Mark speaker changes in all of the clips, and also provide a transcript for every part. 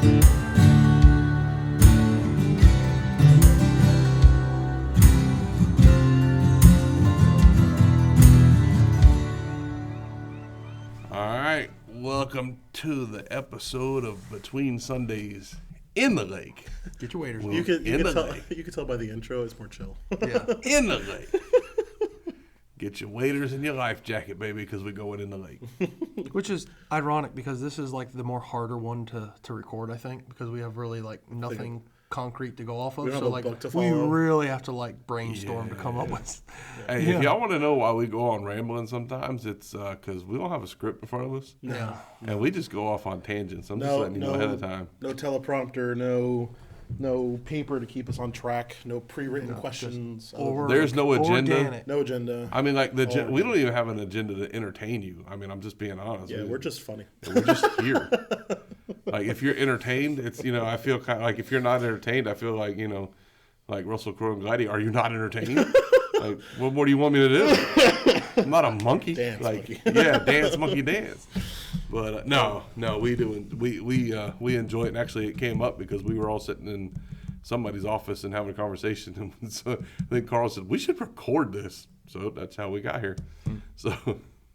Speaker 1: Welcome to the episode of Between Sundays in the Lake.
Speaker 2: Get your waders on.
Speaker 3: You could tell by the intro it's more chill.
Speaker 1: Yeah, in the lake. Get your waders and your life jacket, baby, because we're going in the lake.
Speaker 2: Which is ironic because this is like the more harder one to record, I think, because we have really like nothing concrete to go off of. So like we really have to like brainstorm to come up with.
Speaker 1: Hey, if y'all want to know why we go on rambling sometimes, it's because we don't have a script in front of us.
Speaker 2: Yeah.
Speaker 1: And we just go off on tangents. I'm just letting you know ahead of time.
Speaker 3: No teleprompter, no paper to keep us on track, no pre-written questions.
Speaker 1: There's no agenda.
Speaker 2: Organic.
Speaker 3: No agenda.
Speaker 1: I mean, like we don't even have an agenda to entertain you. I mean, I'm just being honest.
Speaker 3: Yeah, we're just funny.
Speaker 1: We're just here. Like if you're entertained, it's I feel kind of like if you're not entertained, I feel like like Russell Crowe and Glidey. Are you not entertained? Like what more do you want me to do? I'm not a monkey.
Speaker 3: Dance monkey.
Speaker 1: Yeah, dance monkey dance. But no, we enjoy it. And actually, it came up because we were all sitting in somebody's office and having a conversation. And so I think Karl said we should record this. So that's how we got here. So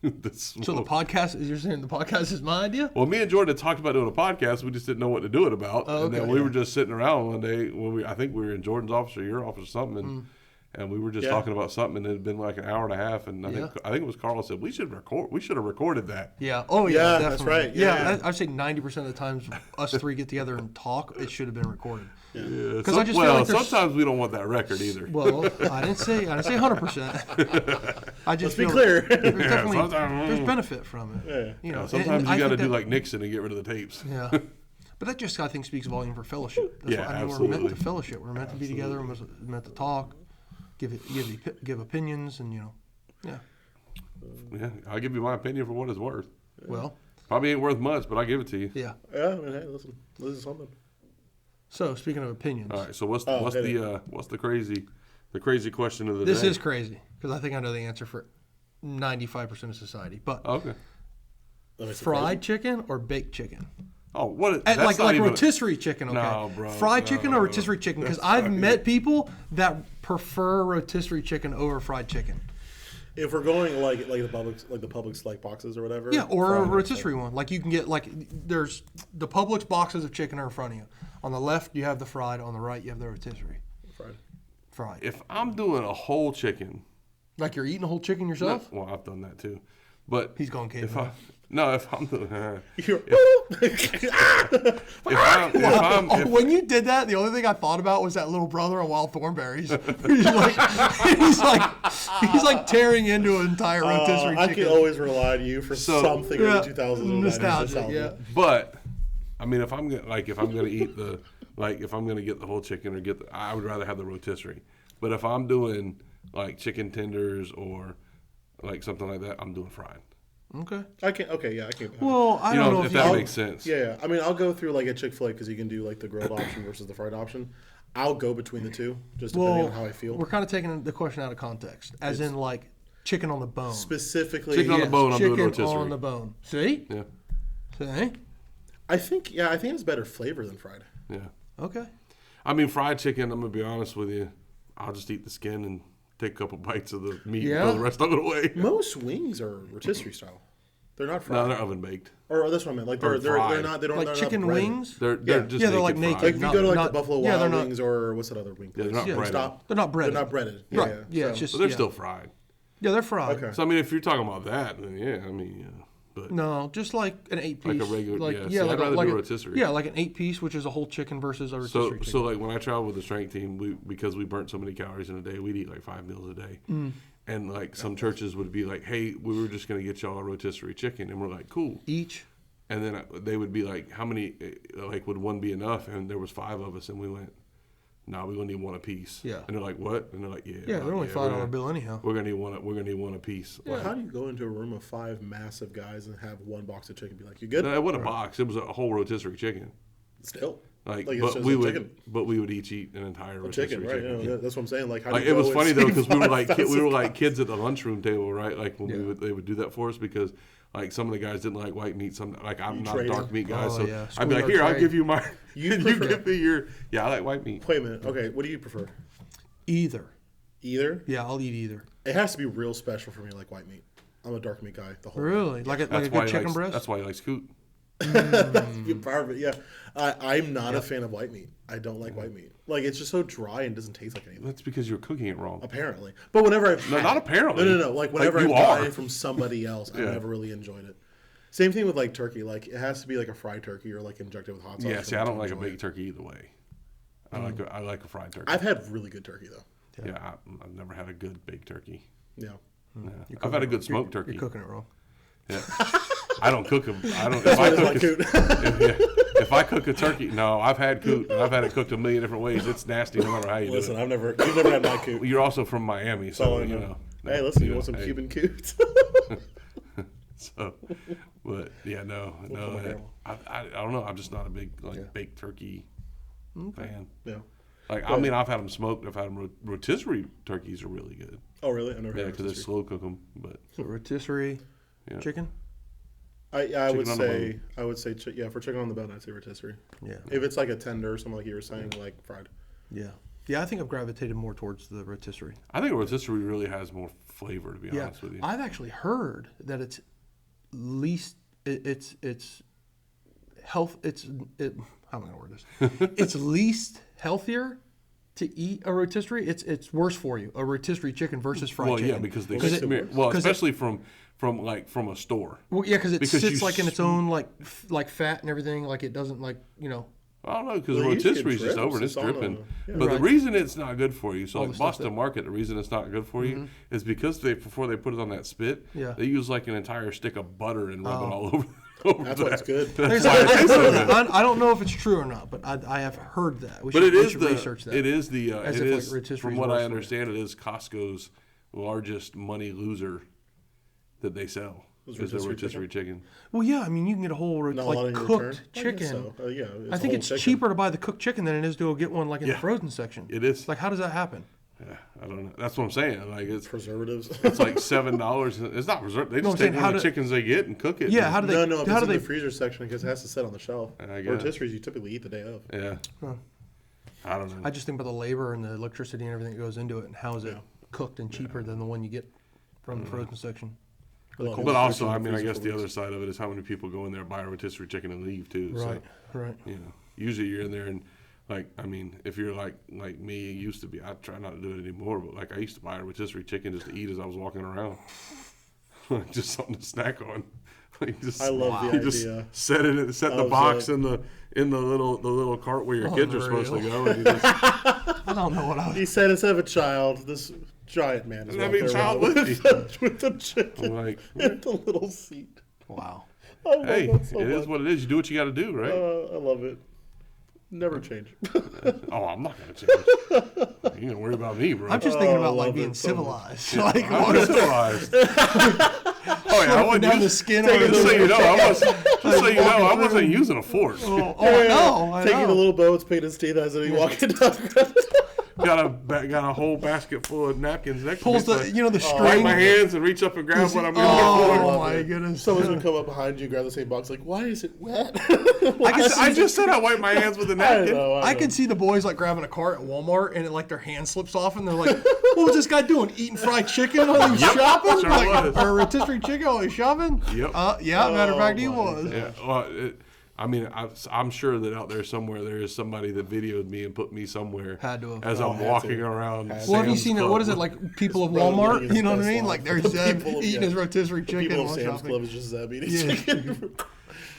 Speaker 2: the podcast you're saying the podcast is my idea?
Speaker 1: Well, me and Jordan had talked about doing a podcast. We just didn't know what to do it about.
Speaker 2: Oh, okay.
Speaker 1: And then we were just sitting around one day when I think we were in Jordan's office or your office or something. And we were just talking about something, and it had been like an hour and a half. And I think it was Karl said we should record. We should have recorded that.
Speaker 2: Yeah. Oh yeah.
Speaker 3: That's right.
Speaker 2: Yeah. I'd say 90% of the times us three get together and talk, it should have been recorded.
Speaker 1: Yeah. Because sometimes we don't want that record either.
Speaker 2: Well, I didn't say 100%. I just
Speaker 3: Let's be clear.
Speaker 2: There's benefit from it.
Speaker 1: Yeah. Sometimes you got to do like Nixon and get rid of the tapes.
Speaker 2: Yeah. But that just I think speaks volume for fellowship. That's
Speaker 1: absolutely.
Speaker 2: We're meant to fellowship. We're meant to be together. We're meant to talk. Give opinions and
Speaker 1: Yeah, I'll give you my opinion for what it's worth.
Speaker 2: Well,
Speaker 1: probably ain't worth much, but I give it to you.
Speaker 2: Yeah.
Speaker 3: Yeah. I mean, hey, listen, this is something.
Speaker 2: So speaking of opinions,
Speaker 1: all right. So what's the crazy question of the day?
Speaker 2: This is crazy because I think I know the answer for 95% of society. But
Speaker 1: okay,
Speaker 2: fried chicken or baked chicken?
Speaker 1: Oh, what?
Speaker 2: Like rotisserie chicken, okay?
Speaker 1: No, bro.
Speaker 2: Fried chicken or rotisserie chicken? Because I've met people that prefer rotisserie chicken over fried chicken.
Speaker 3: If we're going like the Publix like boxes or whatever.
Speaker 2: Yeah, or a rotisserie one. Like you can get there's the Publix boxes of chicken are in front of you. On the left you have the fried. On the right you have the rotisserie. Fried.
Speaker 1: If I'm doing a whole chicken.
Speaker 2: Like you're eating a whole chicken yourself?
Speaker 1: No, well, I've done that too. But
Speaker 2: he's going caveman.
Speaker 1: If I'm doing
Speaker 2: when you did that, the only thing I thought about was that little brother on Wild Thornberries. he's like tearing into an entire rotisserie chicken.
Speaker 3: I can always rely on you for something in the 2000s.
Speaker 2: Nostalgia, yeah.
Speaker 1: But I mean, if I'm gonna eat if I'm gonna get the whole chicken or I would rather have the rotisserie. But if I'm doing like chicken tenders or like something like that, I'm doing fried.
Speaker 2: Okay.
Speaker 3: I can't.
Speaker 2: Well, I don't know
Speaker 1: if that makes sense.
Speaker 3: Yeah. I mean, I'll go through like a Chick-fil-A because you can do like the grilled option versus the fried option. I'll go between the two, just depending on how I feel.
Speaker 2: We're kind of taking the question out of context, in like chicken on the bone.
Speaker 3: Specifically,
Speaker 1: chicken on the bone. I'm doing rotisserie.
Speaker 2: Chicken on the bone. See?
Speaker 1: Yeah.
Speaker 2: See?
Speaker 3: I think it's better flavor than fried.
Speaker 1: Yeah.
Speaker 2: Okay.
Speaker 1: I mean, fried chicken. I'm gonna be honest with you. I'll just eat the skin and take a couple bites of the meat and throw the rest of it away.
Speaker 3: Most wings are rotisserie style. They're not fried.
Speaker 1: No, they're oven baked.
Speaker 3: Or that's what I meant. Like they're not. They don't
Speaker 2: like
Speaker 3: they're
Speaker 2: chicken
Speaker 3: not
Speaker 2: wings.
Speaker 1: They're just
Speaker 2: they're like naked.
Speaker 3: Like if you go to like the Buffalo Wild Wings or what's that other wing place?
Speaker 1: They're not breaded.
Speaker 3: Stop.
Speaker 2: They're not breaded.
Speaker 3: They're not breaded.
Speaker 2: Right. Yeah. It's just.
Speaker 1: But they're still fried.
Speaker 2: Yeah, they're fried.
Speaker 3: Okay.
Speaker 1: So I mean, if you're talking about that, then yeah, I mean, yeah. But
Speaker 2: no, just like an 8-piece.
Speaker 1: Like a regular,
Speaker 2: I'd
Speaker 1: rather do rotisserie.
Speaker 2: Yeah, like an 8-piece, which is a whole chicken versus a rotisserie chicken.
Speaker 1: So like when I travel with the strength team, because we burnt so many calories in a day, we'd eat like 5 meals a day. And like some churches would be like, hey, we were just going to get y'all a rotisserie chicken. And we're like, cool.
Speaker 2: Each?
Speaker 1: And then they would be like, how many, like would one be enough? And there was 5 of us and we went, no, we're gonna need one apiece.
Speaker 2: Yeah.
Speaker 1: And they're like, what? And they're like, yeah.
Speaker 2: Yeah, they're only $5 bill anyhow.
Speaker 1: We're gonna need one apiece.
Speaker 3: Yeah. Like, how do you go into a room of 5 massive guys and have one box of chicken? And be like, you good?
Speaker 1: No, it wasn't a box. It was a whole rotisserie chicken.
Speaker 3: Still.
Speaker 1: But we would each eat an entire rotisserie chicken.
Speaker 3: Right? Yeah. That's what I'm saying. Like, how do
Speaker 1: it was funny though because we were like
Speaker 3: kids
Speaker 1: at the lunchroom table, right? Like when they would do that for us because like some of the guys didn't like white meat. Some like I'm not a
Speaker 3: trading.
Speaker 1: dark meat guy, so
Speaker 2: yeah.
Speaker 1: I'd be like, here, I'll give you my. You give me your. Yeah, I like white meat.
Speaker 3: Wait a minute. Okay, what do you prefer?
Speaker 2: Either.
Speaker 3: Either?
Speaker 2: Yeah, I'll eat either.
Speaker 3: It has to be real special for me, like white meat. I'm a dark meat guy. The whole
Speaker 2: Really? Like a good chicken breast?
Speaker 1: That's why he likes coot.
Speaker 3: Part of it, yeah. I'm not a fan of white meat. I don't like white meat. Like it's just so dry and doesn't taste like anything.
Speaker 1: That's because you're cooking it wrong.
Speaker 3: Apparently, but whenever I've
Speaker 1: not apparently.
Speaker 3: No. Like whenever
Speaker 1: Like,
Speaker 3: I've gotten it from somebody else, I've never really enjoyed it. Same thing with like turkey. Like it has to be like a fried turkey or like injected with hot sauce.
Speaker 1: Yeah, see, I don't like a baked turkey either way. I like a fried turkey.
Speaker 3: I've had really good turkey though.
Speaker 1: Yeah, I've never had a good baked turkey.
Speaker 3: Yeah.
Speaker 1: Yeah. I've had a good smoked turkey.
Speaker 2: You're cooking it wrong.
Speaker 1: Yeah. I don't cook them. I don't. If I cook a turkey, no, I've had coot and I've had it cooked a million different ways. It's nasty no matter how you do it.
Speaker 3: Listen, you've never had my coot.
Speaker 1: You're also from Miami, so you know.
Speaker 3: Hey, listen, you want some Cuban coot?
Speaker 1: So, but yeah, no. I don't know. I'm just not a big baked turkey fan.
Speaker 3: Yeah.
Speaker 1: Like I mean, I've had them smoked. I've had them rotisserie turkeys are really good.
Speaker 3: Oh, really? I never had
Speaker 1: because they slow cook them. But
Speaker 2: so rotisserie chicken.
Speaker 3: I would say for chicken on the bone, I'd say rotisserie.
Speaker 2: Yeah.
Speaker 3: If it's like a tender or something like you were saying, like fried.
Speaker 2: Yeah. Yeah, I think I've gravitated more towards the rotisserie.
Speaker 1: I think a rotisserie really has more flavor, to be honest with you.
Speaker 2: I've actually heard that it's least it's health. How am I gonna word this? It's least healthier to eat a rotisserie. It's worse for you, a rotisserie chicken versus fried chicken.
Speaker 1: Well, yeah, because they especially from a store.
Speaker 2: Well, yeah, because it sits like in its own like fat and everything. Like it doesn't like
Speaker 1: I don't know, because rotisserie is just over and it's dripping. But the reason it's not good for you, so like Boston Market, the reason it's not good for you is because before they put it on that spit, they use like an entire stick of butter and rub it all over.
Speaker 3: That's why it's good.
Speaker 2: I don't know if it's true or not, but I have heard that. We should research that.
Speaker 1: It is from what I
Speaker 2: worse for
Speaker 1: understand, it is Costco's largest money loser that they sell. Is the rotisserie chicken.
Speaker 2: Well, yeah, I mean, you can get a whole cooked chicken. I think it's cheaper to buy the cooked chicken than it is to go get one like in the frozen section.
Speaker 1: It is.
Speaker 2: Like, how does that happen?
Speaker 1: Yeah, I don't know. That's what I'm saying. Like it's
Speaker 3: preservatives.
Speaker 1: It's like $7. It's not preserved. They just take one of the chickens they get and cook it.
Speaker 2: Yeah, how do they?
Speaker 3: No, it's in the freezer section because it has to sit on the shelf. Rotisseries you typically eat the day of.
Speaker 1: Yeah. Huh. I don't know.
Speaker 2: I just think about the labor and the electricity and everything that goes into it, and how is it cooked and cheaper than the one you get from the frozen section.
Speaker 1: But also, I mean, I guess the other side of it is how many people go in there, buy a rotisserie chicken, and leave too.
Speaker 2: Right,
Speaker 1: so,
Speaker 2: right.
Speaker 1: You know, usually you're in there and, like, I mean, if you're like me, used to be. I try not to do it anymore, but like I used to buy a rotisserie chicken just to eat as I was walking around, just something to snack on. Like just,
Speaker 3: I love the idea.
Speaker 1: Just set the box in the little cart where your kids are supposed to go. And you just,
Speaker 2: I don't know what I was.
Speaker 3: He said instead of a child, this giant man is
Speaker 1: child with
Speaker 3: the chicken
Speaker 1: like,
Speaker 3: in the little seat.
Speaker 2: Wow.
Speaker 1: Hey, it is what it is. You do what you got to do, right?
Speaker 3: I love it. Never change.
Speaker 1: Oh, I'm not gonna change. You don't worry about me, bro.
Speaker 2: I'm just thinking about like being civilized. Like
Speaker 1: I'm civilized. Oh yeah, I wasn't
Speaker 2: down the skin.
Speaker 1: Just so you know, I wasn't using a fork.
Speaker 2: No,
Speaker 3: taking the little boats, painting his teeth as he walking down.
Speaker 1: Got a whole basket full of napkins next to me.
Speaker 2: Pulls the string.
Speaker 1: Wipe my hands and reach up and grab what I'm using for.
Speaker 2: Oh my goodness!
Speaker 3: Someone's gonna come up behind you, grab the same box. Like, why is it wet?
Speaker 1: I just said I wipe my hands with a napkin.
Speaker 2: I can see the boys like grabbing a cart at Walmart and like their hand slips off and they're like, "What was this guy doing? Eating fried chicken while he was shopping?
Speaker 1: Sure
Speaker 2: like, or rotisserie chicken while he was shopping?"
Speaker 1: Yep.
Speaker 2: Matter of fact, he was.
Speaker 1: Yeah. Well, I'm sure that out there somewhere there is somebody that videoed me and put me somewhere as I'm walking around.
Speaker 2: Well, have you seen it? What is it like? People of Walmart, you know what I mean? Like there's Zeb eating his rotisserie chicken.
Speaker 3: People of Sam's Club is just Zeb eating chicken.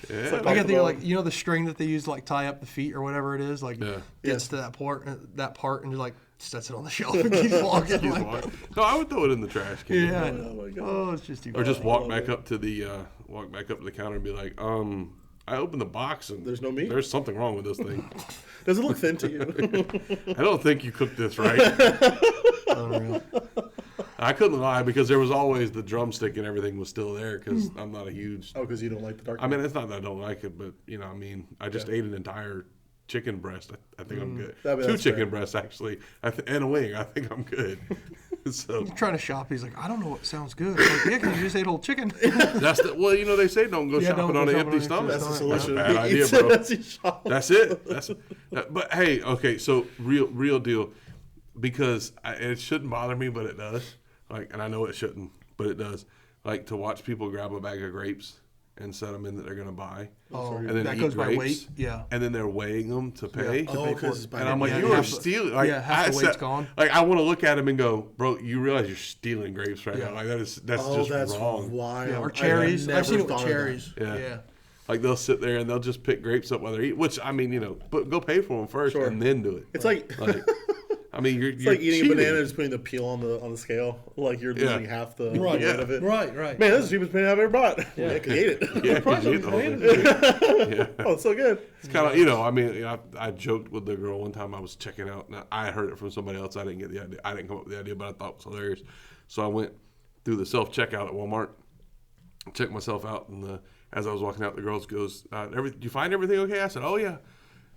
Speaker 1: Yeah.
Speaker 2: I can think of like the string that they use to like tie up the feet or whatever it is. Like gets to that part and just like sets it on the shelf and keeps walking.
Speaker 1: No, I would throw it in the trash can.
Speaker 2: Yeah, I know. Oh my God. Oh, it's just too bad.
Speaker 1: Or just walk back up to the counter and be like, I opened the box and
Speaker 3: there's no meat.
Speaker 1: There's something wrong with this thing.
Speaker 3: Does it look thin to you?
Speaker 1: I don't think you cooked this right.
Speaker 2: Unreal.
Speaker 1: I couldn't lie because there was always the drumstick and everything was still there because I'm not a huge.
Speaker 3: Oh, because you don't like the dark.
Speaker 1: I mean, it's not that I don't like it, but I just ate an entire chicken breast, I think I'm good.
Speaker 3: That's
Speaker 1: 2 chicken
Speaker 3: fair.
Speaker 1: breasts actually, and a wing. I think I'm good. So
Speaker 2: He's trying to shop. He's like, I don't know what sounds good. I'm like, yeah, because you just ate whole chicken.
Speaker 1: that's well, they say don't go
Speaker 2: Yeah,
Speaker 1: shopping
Speaker 2: don't
Speaker 1: on
Speaker 2: go
Speaker 1: an
Speaker 2: shopping
Speaker 1: empty
Speaker 2: on an
Speaker 1: stomach.
Speaker 2: empty
Speaker 3: That's the
Speaker 2: stomach.
Speaker 3: solution.
Speaker 1: That's a bad
Speaker 3: He
Speaker 1: idea,
Speaker 3: said
Speaker 1: bro.
Speaker 3: that's his shop.
Speaker 1: That's it. But hey, okay, so real deal, because it shouldn't bother me, but it does. Like, and I know it shouldn't, but it does. Like to watch people grab a bag of grapes and set them in that they're gonna buy,
Speaker 2: Oh,
Speaker 1: and then
Speaker 2: that
Speaker 1: eat
Speaker 2: goes
Speaker 1: grapes,
Speaker 2: by weight. Yeah.
Speaker 1: and then they're weighing them to pay.
Speaker 2: to
Speaker 3: Oh,
Speaker 2: pay
Speaker 3: because
Speaker 2: for
Speaker 3: it's
Speaker 2: it.
Speaker 3: by
Speaker 1: And I'm like,
Speaker 2: Yeah,
Speaker 1: you are
Speaker 2: half the-
Speaker 1: stealing. Like,
Speaker 2: yeah, half the weight's gone.
Speaker 1: Like, I want to look at him and go, bro, you realize you're stealing grapes right
Speaker 2: Yeah.
Speaker 1: now. Like, that's
Speaker 3: Oh,
Speaker 1: just
Speaker 3: that's
Speaker 1: wrong.
Speaker 3: wild.
Speaker 2: Yeah, or
Speaker 3: I
Speaker 2: cherries.
Speaker 3: never
Speaker 2: I've seen it with
Speaker 3: thought of that.
Speaker 2: cherries.
Speaker 1: Yeah.
Speaker 2: Yeah.
Speaker 1: Like, they'll sit there and they'll just pick grapes up while they're eating, which, I mean, but go pay for them first
Speaker 3: Sure.
Speaker 1: and then do it.
Speaker 3: It's like
Speaker 1: I mean, you're
Speaker 3: it's like eating
Speaker 1: cheating.
Speaker 3: a banana and just putting the peel on the scale. Like you're losing half the weight
Speaker 1: Yeah.
Speaker 3: of it.
Speaker 2: Right.
Speaker 3: Man, this is the cheapest banana I've ever bought. Yeah, because you ate it.
Speaker 1: Yeah, 'cause you eat the whole thing. Yeah.
Speaker 3: Oh, it's so good.
Speaker 1: It's kind of, I mean, I joked with the girl one time I was checking out. Now, I heard it from somebody else. I didn't get the idea. I didn't come up with the idea, but I thought it was hilarious. So I went through the self-checkout at Walmart, checked myself out, and as I was walking out, the girl goes, "Did you find everything okay?" I said, "Oh, yeah."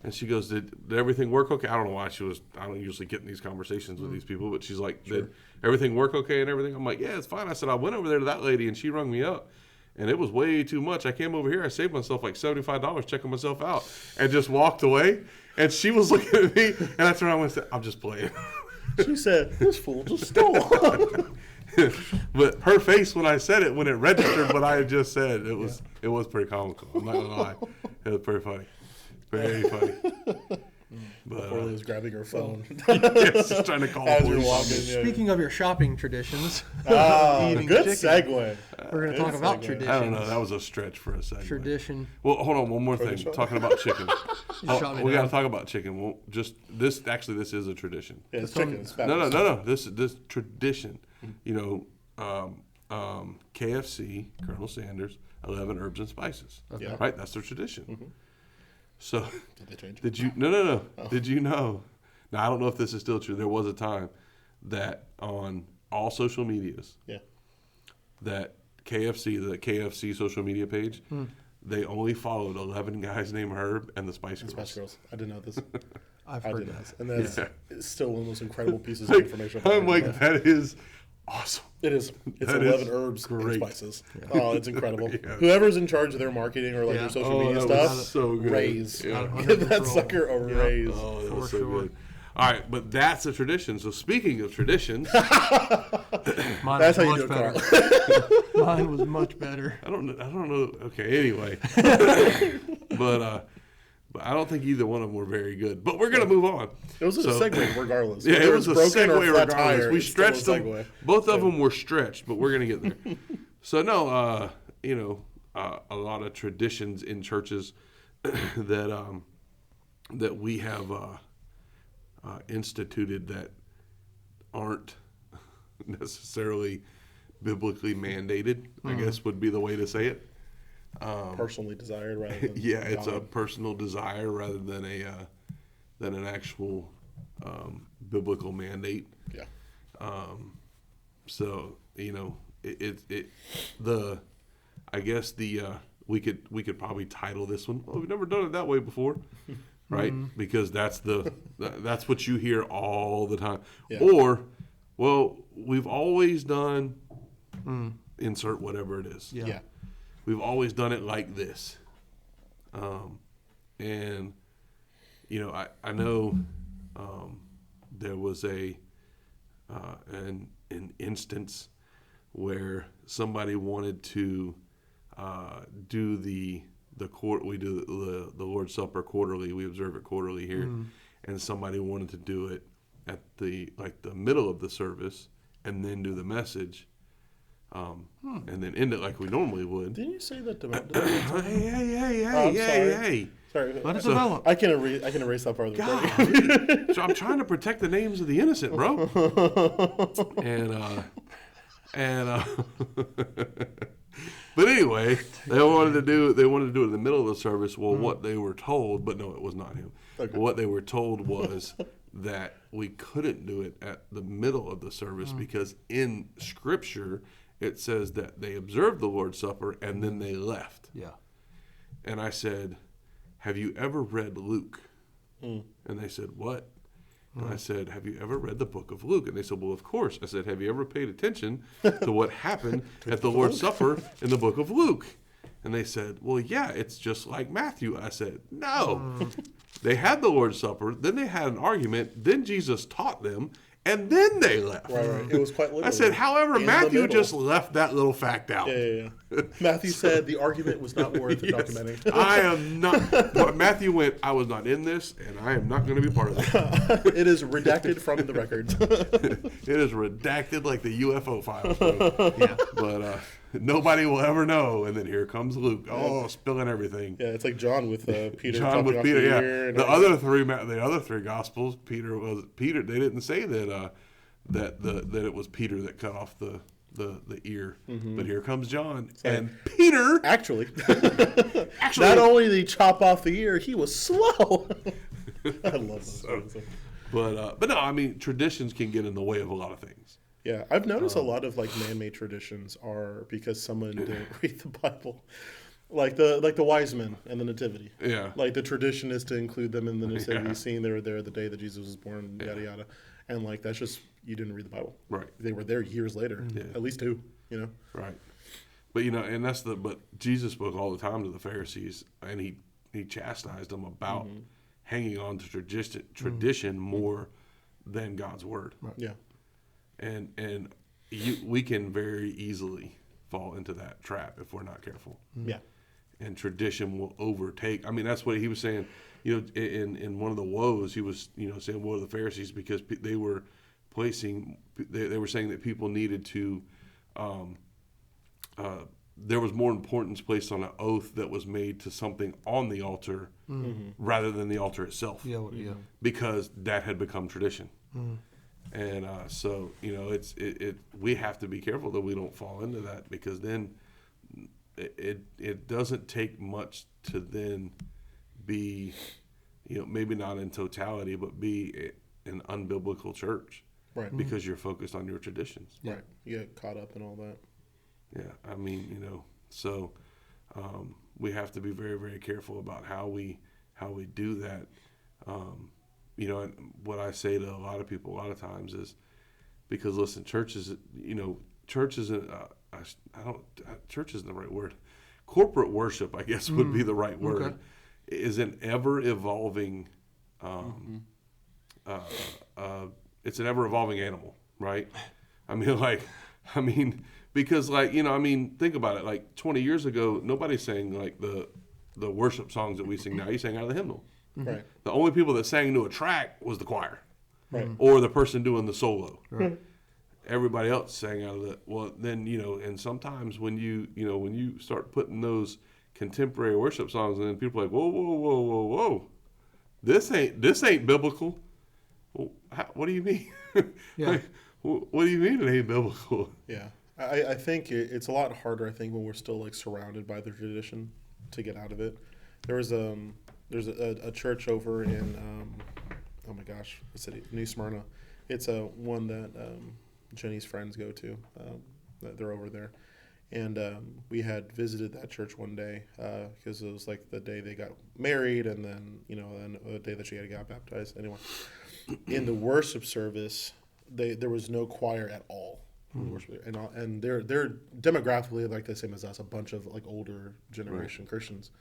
Speaker 1: And she goes, did everything work okay? I don't know why I don't usually get in these conversations with these people, but she's like, did everything work okay and everything? I'm like, yeah, it's fine. I said, I went over there to that lady and she rung me up and it was way too much. I came over here, I saved myself like $75 checking myself out and just walked away. And she was looking at me and I turned around and said, I'm just playing.
Speaker 3: She said, "This fool just stole."
Speaker 1: But her face when I said it, when it registered what I had just said, it was pretty comical. I'm not gonna lie. It was pretty funny. Very funny. But
Speaker 3: Orly was grabbing her phone.
Speaker 1: yes, just trying to call
Speaker 3: As
Speaker 1: the
Speaker 3: you're
Speaker 1: police.
Speaker 3: walking, yeah.
Speaker 2: Speaking of your shopping traditions,
Speaker 3: Good
Speaker 2: chicken.
Speaker 3: segue.
Speaker 2: we're going to talk about
Speaker 3: segue.
Speaker 2: traditions.
Speaker 1: I don't know. That was a stretch for a second.
Speaker 2: Tradition.
Speaker 1: Well, hold on. One more thing.
Speaker 3: shot.
Speaker 1: Talking about chicken.
Speaker 2: shot me
Speaker 1: We got
Speaker 2: down.
Speaker 1: to talk about chicken. Well, just this. Actually, this is a tradition.
Speaker 3: Yeah, it's chicken. It's
Speaker 1: No. This tradition. KFC, Colonel Sanders, 11 herbs and spices.
Speaker 3: Yeah.
Speaker 1: Right. That's their tradition. So,
Speaker 3: Did they change it?
Speaker 1: did you? No. Did you know? Now I don't know if this is still true. There was a time that on all social medias,
Speaker 3: Yeah.
Speaker 1: that the KFC social media page, they only followed 11 guys named Herb and the Spice Girls.
Speaker 3: Spice Girls. I didn't know this.
Speaker 2: I've
Speaker 3: I
Speaker 2: heard
Speaker 3: did
Speaker 2: that.
Speaker 3: know this. And that's it's still one of the most incredible pieces of
Speaker 1: Like,
Speaker 3: information.
Speaker 1: I'm like, that is awesome.
Speaker 3: It is. It's
Speaker 1: That
Speaker 3: 11
Speaker 1: is
Speaker 3: herbs
Speaker 1: great.
Speaker 3: and spices. Oh, it's incredible.
Speaker 1: Yeah.
Speaker 3: Whoever's in charge of their marketing or like
Speaker 2: Yeah.
Speaker 3: their social
Speaker 1: Oh,
Speaker 3: media
Speaker 1: that was
Speaker 3: stuff,
Speaker 1: so good.
Speaker 3: raise.
Speaker 1: Yeah.
Speaker 3: Give that sucker a raise.
Speaker 1: Oh, that
Speaker 2: For
Speaker 1: was so
Speaker 2: sure.
Speaker 1: good. All right, but that's a tradition. So speaking of traditions,
Speaker 2: Mine
Speaker 3: That's
Speaker 2: was
Speaker 3: how you
Speaker 2: much
Speaker 3: do it,
Speaker 2: better.
Speaker 3: Karl.
Speaker 2: Mine was much better.
Speaker 1: I don't know. Okay, anyway, but I don't think either one of them were very good. But we're gonna move on.
Speaker 3: It was a
Speaker 1: So-
Speaker 3: segue regardless.
Speaker 1: Yeah, it
Speaker 3: Whether
Speaker 1: was a
Speaker 3: it's broken or
Speaker 1: segue
Speaker 3: flat
Speaker 1: regardless.
Speaker 3: tire,
Speaker 1: We
Speaker 3: it's still a
Speaker 1: stretched them.
Speaker 3: segue.
Speaker 1: Both of them were stretched, but we're gonna get there. So no, a lot of traditions in churches that that we have instituted that aren't necessarily biblically mandated, I guess would be the way to say it.
Speaker 3: Personally desired rather than
Speaker 1: Yeah, it's a
Speaker 3: God.
Speaker 1: personal desire rather than an actual biblical mandate.
Speaker 3: Yeah.
Speaker 1: So I guess we could probably title this one. Well, we've never done it that way before, right? Because that's what you hear all the time.
Speaker 3: Yeah.
Speaker 1: Or, well, we've always done insert whatever it is.
Speaker 2: Yeah.
Speaker 3: Yeah.
Speaker 1: We've always done it like this. And I know there was an instance where somebody wanted to do the Lord's Supper quarterly. We observe it quarterly here, and somebody wanted to do it at the middle of the service and then do the message, and then end it like we normally would.
Speaker 3: Didn't you say that?
Speaker 1: Hey!
Speaker 3: Sorry.
Speaker 2: Let it
Speaker 1: So-
Speaker 2: develop.
Speaker 3: I can erase that part of the recording.
Speaker 1: God, so I'm trying to protect the names of the innocent, bro. But anyway, they wanted to do it in the middle of the service. Well, what they were told, but no, it was not him.
Speaker 3: Okay.
Speaker 1: What they were told was that we couldn't do it at the middle of the service because in Scripture it says that they observed the Lord's Supper and then they left.
Speaker 2: Yeah.
Speaker 1: And I said, have you ever read Luke?
Speaker 3: Mm.
Speaker 1: And they said, what? And I said, have you ever read the book of Luke? And they said, well, of course. I said, have you ever paid attention to what happened at the Lord's Supper in the book of Luke? And they said, well, yeah, it's just like Matthew. I said, no. They had the Lord's Supper, then they had an argument, then Jesus taught them, and then they left.
Speaker 3: Right. It was quite literally.
Speaker 1: I said, however,
Speaker 3: in the
Speaker 1: Matthew
Speaker 3: middle.
Speaker 1: just left that little fact out.
Speaker 3: Yeah. Matthew said the argument was not worth
Speaker 1: Yes.
Speaker 3: documenting.
Speaker 1: I am not. But Matthew went, I was not in this, and I am not going to be part of it.
Speaker 3: It is redacted from the records.
Speaker 1: It is redacted like the UFO files. Yeah. But nobody will ever know. And then here comes Luke. Oh, spilling everything.
Speaker 3: Yeah, it's like John with Peter.
Speaker 1: John
Speaker 3: talking
Speaker 1: with
Speaker 3: off
Speaker 1: Peter,
Speaker 3: the
Speaker 1: yeah.
Speaker 3: ear and
Speaker 1: The
Speaker 3: everything.
Speaker 1: other three gospels, Peter. They didn't say that that it was Peter that cut off the ear. But here comes John and Peter.
Speaker 3: Actually, not only did he chop off the ear, he was slow. I love those.
Speaker 1: But no, I mean traditions can get in the way of a lot of things.
Speaker 3: Yeah, I've noticed a lot of like man-made traditions are because someone didn't read the Bible, like the wise men and the nativity.
Speaker 1: Yeah.
Speaker 3: Like the tradition is to include them in the nativity
Speaker 1: Yeah.
Speaker 3: scene. They were there the day that Jesus was born, yada yada, and like that's just you didn't read the Bible.
Speaker 1: Right.
Speaker 3: They were there years later, at least two.
Speaker 1: Right. But and but Jesus spoke all the time to the Pharisees, and he chastised them about hanging on to tradition more than God's word.
Speaker 2: Right.
Speaker 3: Yeah.
Speaker 1: And we can very easily fall into that trap if we're not careful.
Speaker 3: Yeah.
Speaker 1: And tradition will overtake. I mean, that's what he was saying. In one of the woes, he was saying woe to the Pharisees because they were placing. They were saying that people needed to. There was more importance placed on an oath that was made to something on the altar rather than the altar itself.
Speaker 2: Yeah.
Speaker 1: Because that had become tradition. And so we have to be careful that we don't fall into that, because then it doesn't take much to then be, maybe not in totality, but be an unbiblical church,
Speaker 3: Right.
Speaker 1: Because you're focused on your traditions.
Speaker 3: Right. You get caught up in all that.
Speaker 1: Yeah, I mean, so we have to be very, very careful about how we do that. And what I say to a lot of people a lot of times is, because listen, church isn't the right word. Corporate worship, I guess, would be the right word.
Speaker 2: Okay.
Speaker 1: Is an ever evolving. It's an ever evolving animal, right? Because think about it. Like 20 years ago, nobody sang like the worship songs that we sing now. You sang out of the hymnal.
Speaker 3: Right.
Speaker 1: The only people that sang to a track was the choir,
Speaker 3: Right.
Speaker 1: or the person doing the solo.
Speaker 2: Right.
Speaker 1: Everybody else sang out of the. Well, then and sometimes when you start putting those contemporary worship songs, and then people are like, whoa, this ain't biblical. Well, what do you mean?
Speaker 2: Yeah.
Speaker 1: What do you mean it ain't biblical?
Speaker 3: Yeah. I think it's a lot harder, I think, when we're still like surrounded by the tradition to get out of it. There's a church over in oh my gosh, the city, New Smyrna. It's one that Jenny's friends go to. They're over there, and we had visited that church one day because it was like the day they got married, and then then the day that she had got baptized. Anyway, in the worship service, there was no choir at all. And they're demographically like the same as us, a bunch of like older generation Christians.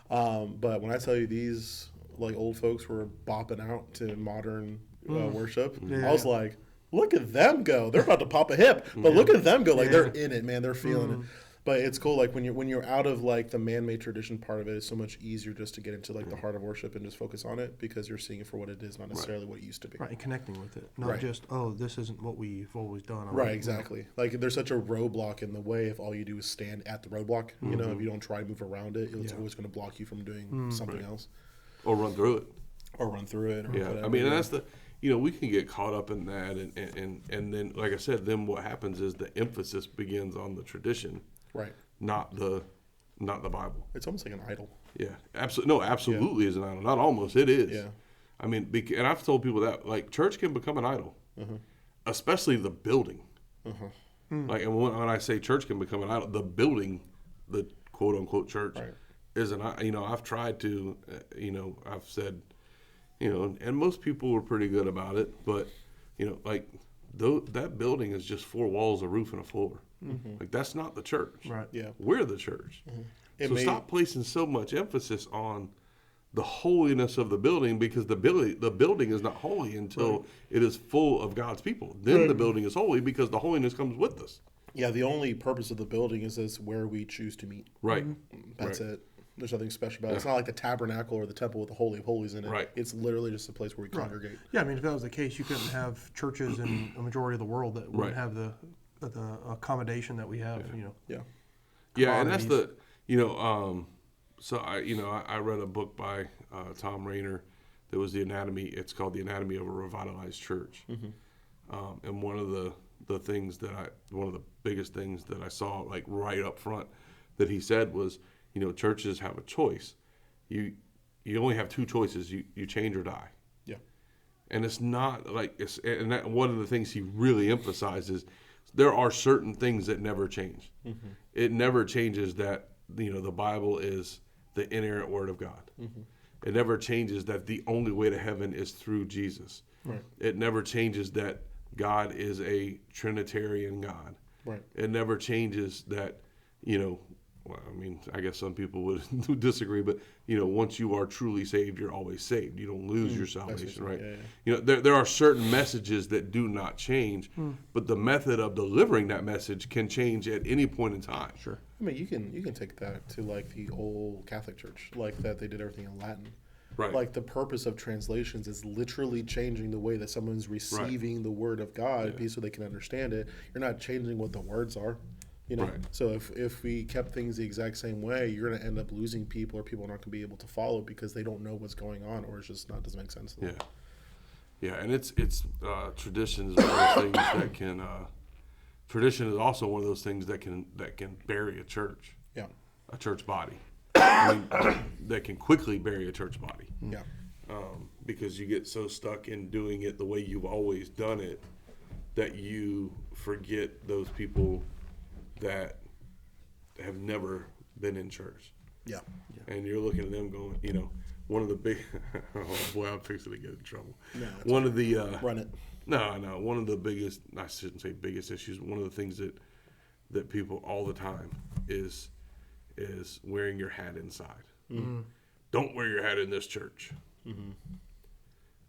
Speaker 3: But when I tell you these like old folks were bopping out to modern worship, I was like, look at them go. They're about to pop a hip, but look at them go. Like they're in it, man. They're feeling it. But it's cool. Like when you're out of like the man-made tradition part of it, it's so much easier just to get into like the heart of worship and just focus on it, because you're seeing it for what it is, not necessarily what it used to be.
Speaker 2: Right, and connecting with it, not
Speaker 3: Right.
Speaker 2: just this isn't what we've always done.
Speaker 3: Right, exactly. Like there's such a roadblock in the way if all you do is stand at the roadblock. If you don't try to move around it, it's always going to block you from doing something else
Speaker 1: Or run through it.
Speaker 3: or run through it. Or
Speaker 1: Yeah,
Speaker 3: whatever.
Speaker 1: I mean, and that's the, we can get caught up in that, and then, like I said, then what happens is the emphasis begins on the tradition,
Speaker 3: right.
Speaker 1: not the Bible.
Speaker 3: It's almost like an idol.
Speaker 1: Yeah, absolutely. No, absolutely is an idol. Not almost, it is.
Speaker 3: Yeah.
Speaker 1: I mean, and I've told people that like church can become an idol, especially the building. Like, and when I say church can become an idol, the building, the quote unquote church,
Speaker 3: Right.
Speaker 1: is an. I've tried to, I've said, and most people were pretty good about it, but like that building is just 4 walls, a roof, and a floor. Like that's not the church.
Speaker 2: Right.
Speaker 3: Yeah.
Speaker 1: We're the church. So stop placing so much emphasis on the holiness of the building, because the building is not holy until it is full of God's people. Then the building is holy because the holiness comes with us.
Speaker 3: Yeah, the only purpose of the building is where we choose to meet.
Speaker 1: Right.
Speaker 3: That's it. There's nothing special about it. It's not like the tabernacle or the temple with the Holy of Holies in it.
Speaker 1: Right.
Speaker 3: It's literally just a place where we congregate.
Speaker 2: Yeah, I mean, if that was the case, you couldn't have churches in a majority of the world that wouldn't have the accommodation that we have.
Speaker 3: Yeah.
Speaker 1: Yeah, and that's so I read a book by Tom Rainer that was it's called The Anatomy of a Revitalized Church. And one of the biggest things that I saw, like right up front, that he said was, churches have a choice. You only have 2 choices. You change or die.
Speaker 3: Yeah.
Speaker 1: And it's not like one of the things he really emphasizes, there are certain things that never change. It never changes that the Bible is the inerrant word of God. It never changes that the only way to heaven is through Jesus.
Speaker 3: Right.
Speaker 1: It never changes that God is a Trinitarian God.
Speaker 3: Right.
Speaker 1: It never changes that, I guess some people would disagree, but once you are truly saved, you're always saved. You don't lose your salvation, right?
Speaker 3: Yeah.
Speaker 1: There are certain messages that do not change, but the method of delivering that message can change at any point in time.
Speaker 2: Sure.
Speaker 3: I mean, you can take that to like the old Catholic Church, like that they did everything in Latin.
Speaker 1: Right.
Speaker 3: Like the purpose of translations is literally changing the way that someone's receiving the Word of God, so they can understand it. You're not changing what the words are.
Speaker 1: Right.
Speaker 3: So if we kept things the exact same way, you're going to end up losing people, or people are not going to be able to follow because they don't know what's going on, or it's just doesn't make sense to them.
Speaker 1: Yeah, and it's tradition is one of those things that can. Tradition is also one of those things that can bury a church.
Speaker 3: Yeah.
Speaker 1: A church body. That can quickly bury a church body.
Speaker 3: Yeah.
Speaker 1: Because you get so stuck in doing it the way you've always done it that you forget those people that have never been in church.
Speaker 3: Yeah.
Speaker 1: And you're looking at them going, one of the big, oh boy, I'm fixing to get in trouble.
Speaker 3: No,
Speaker 1: one of the,
Speaker 3: run it.
Speaker 1: No, one of the biggest, I shouldn't say biggest issues, one of the things that people all the time is wearing your hat inside. Don't wear your hat in this church.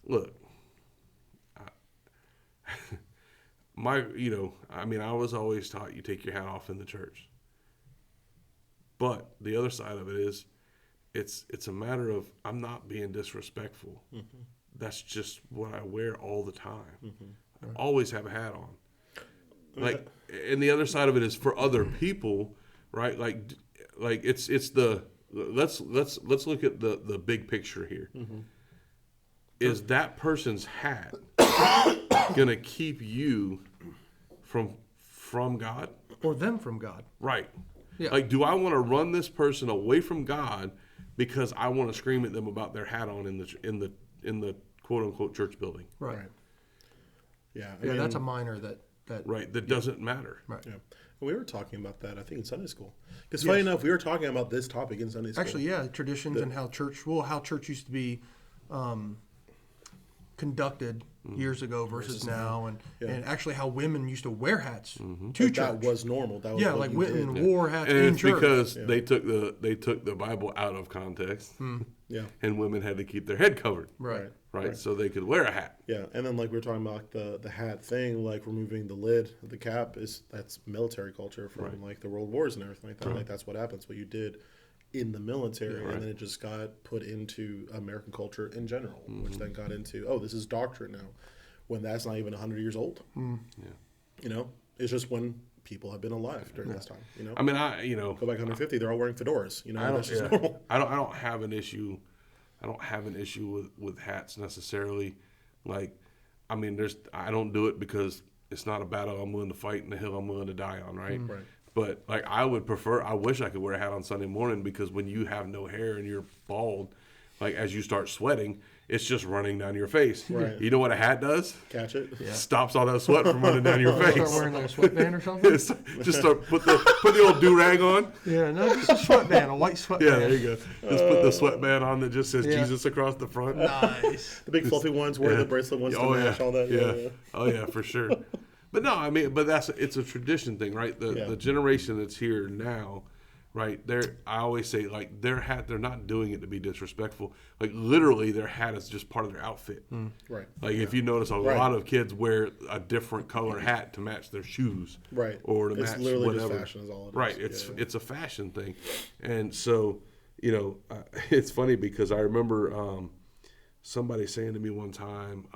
Speaker 1: Look, I was always taught you take your hat off in the church. But the other side of it is, it's a matter of I'm not being disrespectful. That's just what I wear all the time. I always have a hat on. And the other side of it is for other people, right? Like it's the let's look at the big picture here. Is that person's hat gonna keep you from God
Speaker 2: Or them from God?
Speaker 1: Right.
Speaker 2: Yeah.
Speaker 1: Like, do I want to run this person away from God because I want to scream at them about their hat on in the quote unquote church building?
Speaker 2: Right.
Speaker 3: Yeah.
Speaker 2: Yeah, that's a minor that
Speaker 1: Right. That doesn't matter.
Speaker 2: Right.
Speaker 3: Yeah. We were talking about that, I think, in Sunday school. Because funny enough, we were talking about this topic in Sunday school.
Speaker 2: Actually, yeah, traditions and how church used to be conducted years ago versus now, and actually how women used to wear hats to church.
Speaker 3: That was normal. That was what
Speaker 2: like
Speaker 3: you
Speaker 2: women
Speaker 3: did.
Speaker 2: wore hats
Speaker 1: And
Speaker 2: in
Speaker 1: it's
Speaker 2: church.
Speaker 1: because they took the Bible out of context,
Speaker 3: Yeah.
Speaker 1: and women had to keep their head covered,
Speaker 2: Right.
Speaker 1: right? So they could wear a hat.
Speaker 3: Yeah, and then like we were talking about the hat thing, like removing the lid, the cap that's military culture from like the world wars and everything like that. Like that's what happens. What you did in the military, and then it just got put into American culture in general, which then got into this is doctrine now, when that's not even 100 years old.
Speaker 1: Yeah.
Speaker 3: It's just when people have been alive during this time.
Speaker 1: I mean,
Speaker 3: go back 150, they're all wearing fedoras. That's just
Speaker 1: yeah.
Speaker 3: normal.
Speaker 1: I don't have an issue. I don't have an issue with hats necessarily. Like, I mean, I don't do it because it's not a battle I'm willing to fight and a hill I'm willing to die on, right?
Speaker 3: Right.
Speaker 1: But like, I wish I could wear a hat on Sunday morning, because when you have no hair and you're bald, like as you start sweating, it's just running down your face.
Speaker 3: Right.
Speaker 1: You know what a hat does?
Speaker 3: Catch it.
Speaker 2: Yeah.
Speaker 1: Stops all that sweat from running down your
Speaker 2: Start
Speaker 1: face.
Speaker 2: wearing like a sweatband or something.
Speaker 1: Just start put the old do-rag on.
Speaker 2: Yeah, no, just a sweatband, a white sweatband.
Speaker 1: Yeah, there you go. Just put the sweatband on that just says
Speaker 2: Yeah.
Speaker 1: Jesus across the front.
Speaker 2: Nice.
Speaker 3: The big fluffy ones, wear the bracelet ones to match all that.
Speaker 1: Yeah. Oh yeah, for sure. But no, I mean, but it's a tradition thing, right? The generation that's here now, right? I always say like their hat, they're not doing it to be disrespectful. Like literally, their hat is just part of their outfit.
Speaker 3: Right.
Speaker 1: Like if you notice, a lot of kids wear a different color hat to match their shoes,
Speaker 3: Right.
Speaker 1: Or to
Speaker 3: It's
Speaker 1: match
Speaker 3: literally
Speaker 1: whatever.
Speaker 3: just fashion is all it is.
Speaker 1: Right. It's a fashion thing, and so it's funny because I remember somebody saying to me one time.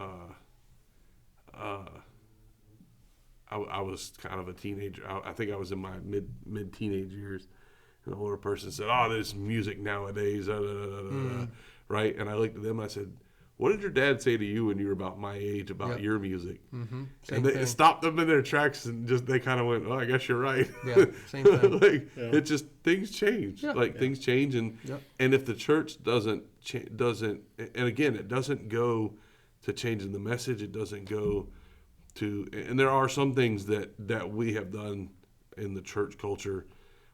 Speaker 1: I was kind of a teenager. I think I was in my mid teenage years. And an older person said, "Oh, there's music nowadays." Right? And I looked at them and I said, "What did your dad say to you when you were about my age about your music?"
Speaker 2: Same
Speaker 1: And it
Speaker 2: thing.
Speaker 1: stopped them in their tracks and they kind of went, "Oh, I guess you're right."
Speaker 2: Yeah, same thing.
Speaker 1: It just things change.
Speaker 2: Yeah.
Speaker 1: Things change, and if the church doesn't, and again, it doesn't go to changing the message. It doesn't go to, and there are some things that we have done in the church culture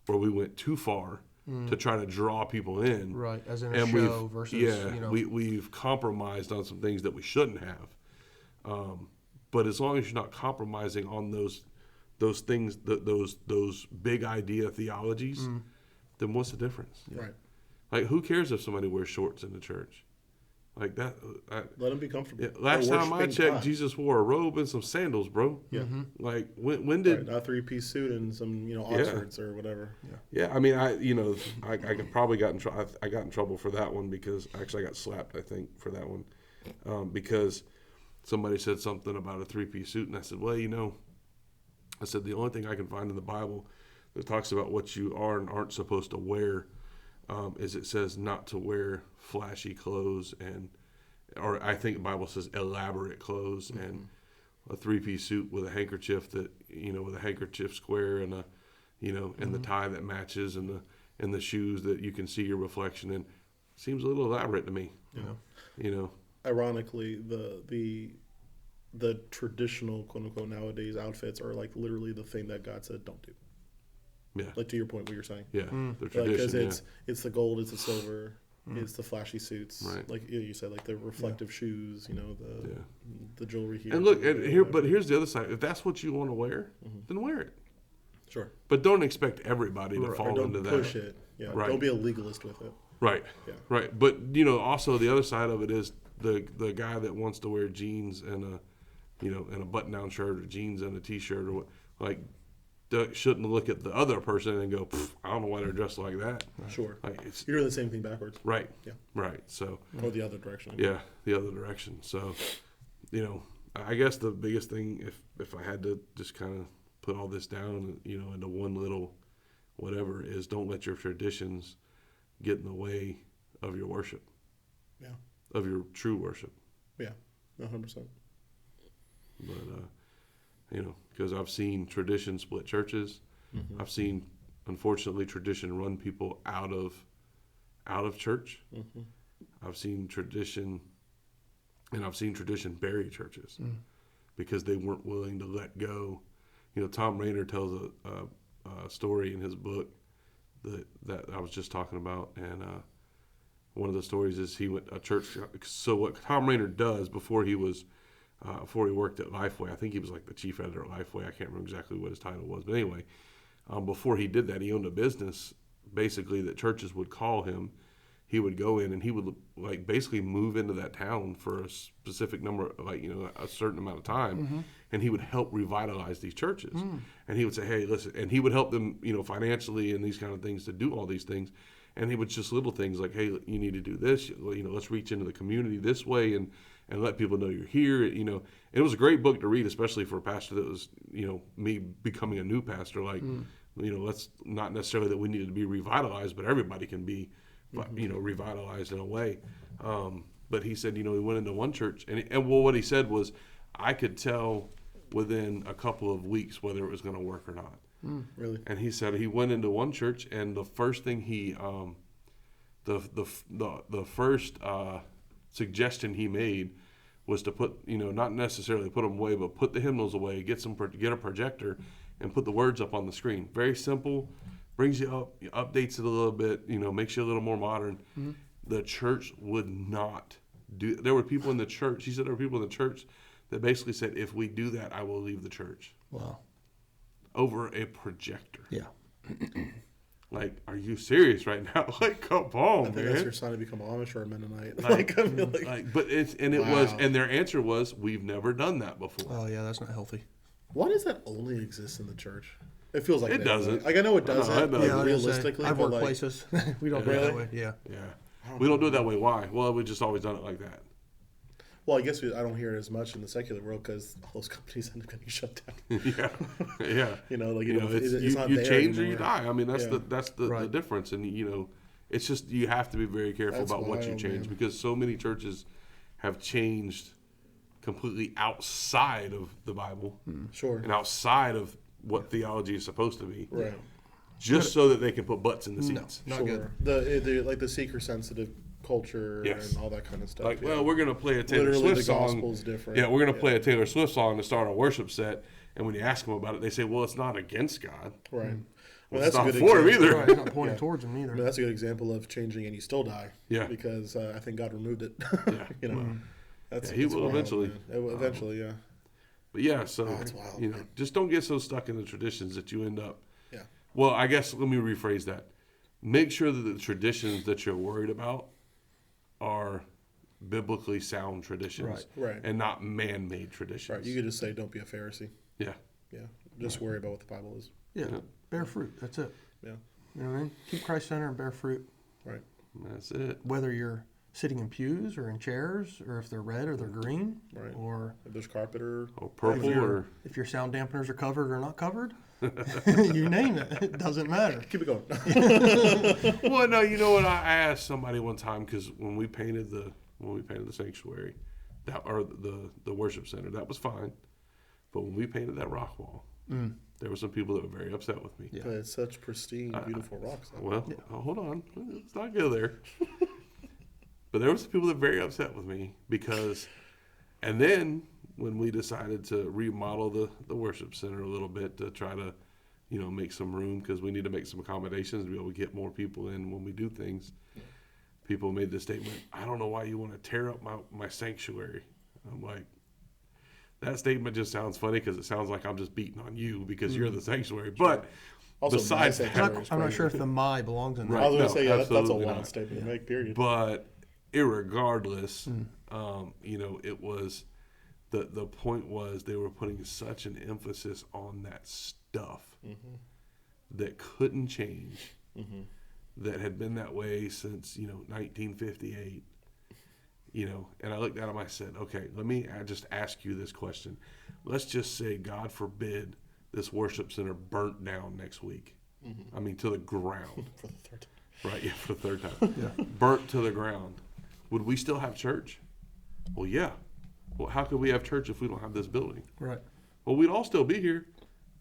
Speaker 1: where we went too far to try to draw people in.
Speaker 2: Right, as in a
Speaker 1: And
Speaker 2: show versus,
Speaker 1: we've compromised on some things that we shouldn't have. But as long as you're not compromising on those things, those big idea theologies, then what's the difference?
Speaker 3: Right.
Speaker 1: Like, who cares if somebody wears shorts in the church? Like that.
Speaker 3: Let them be comfortable.
Speaker 1: Last
Speaker 3: They're
Speaker 1: time I
Speaker 3: worshiping
Speaker 1: checked,
Speaker 3: God.
Speaker 1: Jesus wore a robe and some sandals, bro.
Speaker 3: Yeah.
Speaker 1: Like when did?
Speaker 3: Right, not a 3-piece suit and some Oxfords or whatever.
Speaker 1: Yeah, I mean, I could probably got in trouble. I got in trouble for that one because actually I got slapped. I think for that one because somebody said something about a 3-piece suit, and I said, well, I said the only thing I can find in the Bible that talks about what you are and aren't supposed to wear is it says not to wear flashy clothes or I think the Bible says elaborate clothes and a 3-piece suit with a handkerchief with a handkerchief square and and the tie that matches and the shoes that you can see your reflection in. Seems a little elaborate to me.
Speaker 3: Ironically, the traditional quote unquote nowadays outfits are like literally the thing that God said don't do.
Speaker 1: Yeah.
Speaker 3: Like to your point, what you're saying.
Speaker 1: Yeah. The
Speaker 3: Because
Speaker 1: tradition.
Speaker 3: it's the gold, it's the silver, it's the flashy suits,
Speaker 1: Right.
Speaker 3: like you said, like the reflective shoes, the jewelry here.
Speaker 1: And look, but here's the other side. If that's what you want to wear, then wear it.
Speaker 3: Sure.
Speaker 1: But don't expect everybody to fall
Speaker 3: don't
Speaker 1: into that.
Speaker 3: push it. Yeah.
Speaker 1: Right.
Speaker 3: Don't be a legalist with it.
Speaker 1: Right.
Speaker 3: Yeah.
Speaker 1: Right. But also the other side of it is the guy that wants to wear jeans and a button-down shirt or jeans and a t-shirt or what, shouldn't look at the other person and go, I don't know why they're dressed like that.
Speaker 3: Sure.
Speaker 1: Like it's
Speaker 3: You're doing the same thing backwards.
Speaker 1: right.
Speaker 3: Yeah.
Speaker 1: Right. So
Speaker 3: Or the other direction.
Speaker 1: yeah, the other direction. So, I guess the biggest thing, if I had to just kind of put all this down, into one little whatever, is don't let your traditions get in the way of your worship.
Speaker 3: Yeah.
Speaker 1: Of your true worship.
Speaker 3: Yeah. 100%.
Speaker 1: But, because I've seen tradition split churches. I've seen, unfortunately, tradition run people out of church. I've seen tradition bury churches because they weren't willing to let go. Tom Rainer tells a story in his book that I was just talking about, and one of the stories is he went a church. So what Tom Rainer does before he worked at Lifeway, I think he was like the chief editor at Lifeway. I can't remember exactly what his title was, but anyway, before he did that, he owned a business basically that churches would call him. He would go in and he would basically move into that town for a specific number, a certain amount of time, and he would help revitalize these churches. And he would say, "Hey, listen," and he would help them, financially and these kind of things to do all these things. And he would just little things like, "Hey, you need to do this. Let's reach into the community this way and let people know you're here." And it was a great book to read, especially for a pastor that was, me becoming a new pastor. Let's not necessarily that we needed to be revitalized, but everybody can be. Revitalized in a way. But he said, he went into one church and what he said was, I could tell within a couple of weeks whether it was going to work or not.
Speaker 3: Really?
Speaker 1: And he said he went into one church and the first thing the first suggestion he made was to put, not necessarily put them away, but put the hymnals away, get a projector, and put the words up on the screen. Very simple, brings you up, updates it a little bit, makes you a little more modern. Mm-hmm. The church would not do. There were people in the church. He said there were people in the church that basically said, "If we do that, I will leave the church."
Speaker 2: Wow.
Speaker 1: Over a projector.
Speaker 2: Yeah.
Speaker 1: Like, are you serious right now? Like, come on,
Speaker 3: I think
Speaker 1: man.
Speaker 3: that's your sign to become Amish or a Mennonite.
Speaker 1: And their answer was, "We've never done that before."
Speaker 2: Oh yeah, that's not healthy.
Speaker 3: Why does that only exist in the church? It feels like
Speaker 1: it doesn't.
Speaker 3: Like I know it doesn't.
Speaker 1: No, it doesn't.
Speaker 2: Yeah,
Speaker 3: realistically,
Speaker 2: I've worked places. We don't do it that way. Yeah.
Speaker 1: Yeah. We don't do it that way. Why? Well, we've just always done it like that.
Speaker 3: Well, I guess I don't hear it as much in the secular world because all those companies end up getting shut down.
Speaker 1: Yeah.
Speaker 3: It's not
Speaker 1: you
Speaker 3: there
Speaker 1: change
Speaker 3: anymore.
Speaker 1: or you die. I mean, that's the
Speaker 2: Right.
Speaker 1: difference. And it's just you have to be very careful
Speaker 3: That's
Speaker 1: about what you
Speaker 3: wild,
Speaker 1: change
Speaker 3: man.
Speaker 1: because so many churches have changed completely outside of the Bible
Speaker 3: Sure.
Speaker 1: and outside of what theology is supposed to be,
Speaker 3: Right.
Speaker 1: just so that they can put butts in the
Speaker 2: No.
Speaker 1: seats.
Speaker 2: Not
Speaker 3: Sure.
Speaker 2: good.
Speaker 3: The seeker sensitive culture
Speaker 1: Yes.
Speaker 3: and all that kind of stuff.
Speaker 1: Like,
Speaker 3: yeah.
Speaker 1: well, we're going to play a Taylor
Speaker 3: Literally,
Speaker 1: Swift
Speaker 3: the
Speaker 1: song.
Speaker 3: gospel's different.
Speaker 1: Yeah, we're going to play a Taylor Swift song to start a worship set. And when you ask them about it, they say, well, it's not against God.
Speaker 3: Right.
Speaker 1: Well,
Speaker 3: Well,
Speaker 1: it's
Speaker 3: that's a
Speaker 1: not
Speaker 3: good
Speaker 1: for him
Speaker 3: example.
Speaker 1: either.
Speaker 2: Right, it's not pointing
Speaker 3: Yeah.
Speaker 2: towards them either.
Speaker 3: I mean, that's a good example of changing and you still die.
Speaker 1: Yeah.
Speaker 3: Because I think God removed it.
Speaker 1: Yeah.
Speaker 3: That's
Speaker 1: Yeah, he will
Speaker 3: wild,
Speaker 1: eventually.
Speaker 3: man. It will eventually, yeah.
Speaker 1: But yeah, so,
Speaker 3: that's wild, man.
Speaker 1: just don't get so stuck in the traditions that you end up.
Speaker 3: Yeah.
Speaker 1: Well, I guess let me rephrase that. Make sure that the traditions that you're worried about are biblically sound traditions.
Speaker 3: Right.
Speaker 1: And not man-made traditions.
Speaker 3: Right. You could just say, don't be a Pharisee.
Speaker 1: Yeah.
Speaker 3: Yeah. Just worry about what the Bible is.
Speaker 2: Yeah.
Speaker 1: Yeah.
Speaker 2: Bear fruit. That's it.
Speaker 3: Yeah.
Speaker 2: You know what I mean? Keep Christ centered and bear fruit.
Speaker 3: Right.
Speaker 1: That's it.
Speaker 2: Whether you're sitting in pews or in chairs, or if they're red or they're green,
Speaker 3: Right.
Speaker 2: or
Speaker 3: If there's carpet or
Speaker 1: Or purple or...
Speaker 2: if your sound dampeners are covered or not covered, you name it. It doesn't matter.
Speaker 3: keep it going.
Speaker 1: Well, no, you know what? I asked somebody one time because when we painted the sanctuary, or the worship center, that was fine. But when we painted that rock wall, there were some people that were very upset with me.
Speaker 2: Yeah.
Speaker 3: But it's such pristine, beautiful rocks.
Speaker 1: Well, hold on, let's not go there. But there were some people that were very upset with me because, and then when we decided to remodel the worship center a little bit to try to, make some room because we need to make some accommodations to be able to get more people in when we do things. People made the statement, I don't know why you want to tear up my sanctuary. I'm like, that statement just sounds funny because it sounds like I'm just beating on you because you're the sanctuary. But
Speaker 3: Also,
Speaker 1: besides
Speaker 3: my
Speaker 1: that,
Speaker 3: sanctuary
Speaker 2: I'm not sure if the "my" belongs in there.
Speaker 3: I was going
Speaker 1: No,
Speaker 3: to say, that's a
Speaker 1: absolutely
Speaker 3: wild
Speaker 1: not.
Speaker 3: statement to make, period.
Speaker 1: but irregardless, it was the point was they were putting such an emphasis on that stuff that couldn't change, that had been that way since 1958. And I looked at him. I said, "Okay, I just ask you this question. Let's just say, God forbid, this worship center burnt down next week. I mean, to the ground."
Speaker 3: For the third time.
Speaker 1: Right? Yeah, for the third time. Burnt to the ground. Would we still have church? Well, yeah. Well, how could we have church if we don't have this building?
Speaker 2: Right.
Speaker 1: Well, we'd all still be here.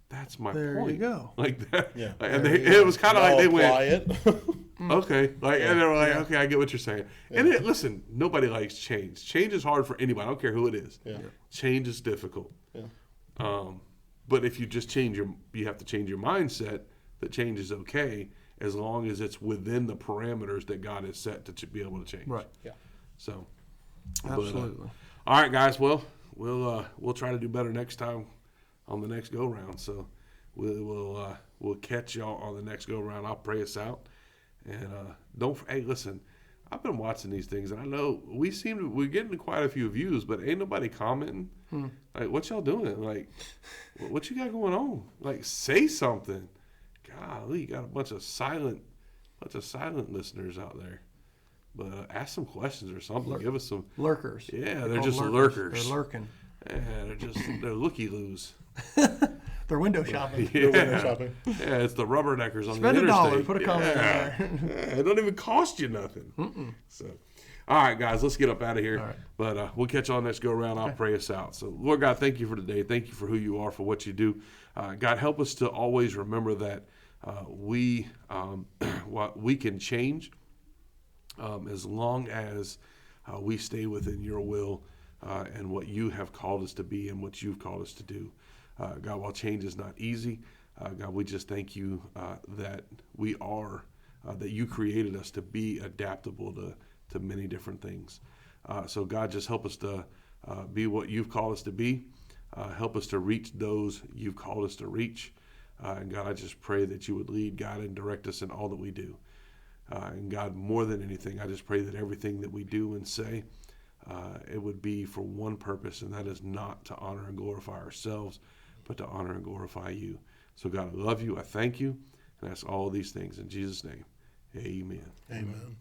Speaker 1: That's my
Speaker 2: There
Speaker 1: point.
Speaker 2: you go.
Speaker 1: Like that.
Speaker 3: Yeah.
Speaker 1: And it was kind of like they
Speaker 3: apply
Speaker 1: went,
Speaker 3: it.
Speaker 1: okay. And they were like, okay, I get what you're saying. And listen, nobody likes change. Change is hard for anybody. I don't care who it is.
Speaker 3: Yeah.
Speaker 1: Change is difficult.
Speaker 3: Yeah.
Speaker 1: But if you just you have to change your mindset that change is okay as long as it's within the parameters that God has set to be able to change.
Speaker 2: Right.
Speaker 3: Yeah.
Speaker 1: So,
Speaker 2: Absolutely.
Speaker 1: all right, guys. Well, we'll try to do better next time on the next go round. So we'll catch y'all on the next go round. I'll pray us out, and hey, listen. I've been watching these things, and I know we're getting quite a few views, but ain't nobody commenting. Like, what y'all doing? Like, what you got going on? Like, say something. Golly, you got a bunch of silent listeners out there. But ask some questions or something. Give us some
Speaker 2: Lurkers.
Speaker 1: Yeah, they're
Speaker 2: called
Speaker 1: just lurkers.
Speaker 2: They're lurking.
Speaker 1: Yeah, they're looky-loos.
Speaker 2: They're window shopping.
Speaker 1: Yeah.
Speaker 3: Window shopping.
Speaker 1: Yeah, it's the rubberneckers on
Speaker 2: Spend
Speaker 1: the
Speaker 2: $1,
Speaker 1: interstate.
Speaker 2: put a comment in there.
Speaker 1: Yeah, it don't even cost you nothing. So, all right, guys, let's get up out of here.
Speaker 2: All right.
Speaker 1: But we'll catch you on next go around. I'll pray us out. So, Lord God, thank you for today. Thank you for who you are, for what you do. God, help us to always remember that we can change. as long as we stay within your will and what you have called us to be and what you've called us to do. God, while change is not easy, God, we just thank you that we are, that you created us to be adaptable to many different things. So God, just help us to be what you've called us to be. Help us to reach those you've called us to reach. And God, I just pray that you would lead, guide, and direct us in all that we do. And God, more than anything, I just pray that everything that we do and say, it would be for one purpose, and that is not to honor and glorify ourselves, but to honor and glorify you. So God, I love you. I thank you. And I ask all of these things in Jesus' name. Amen.
Speaker 3: Amen.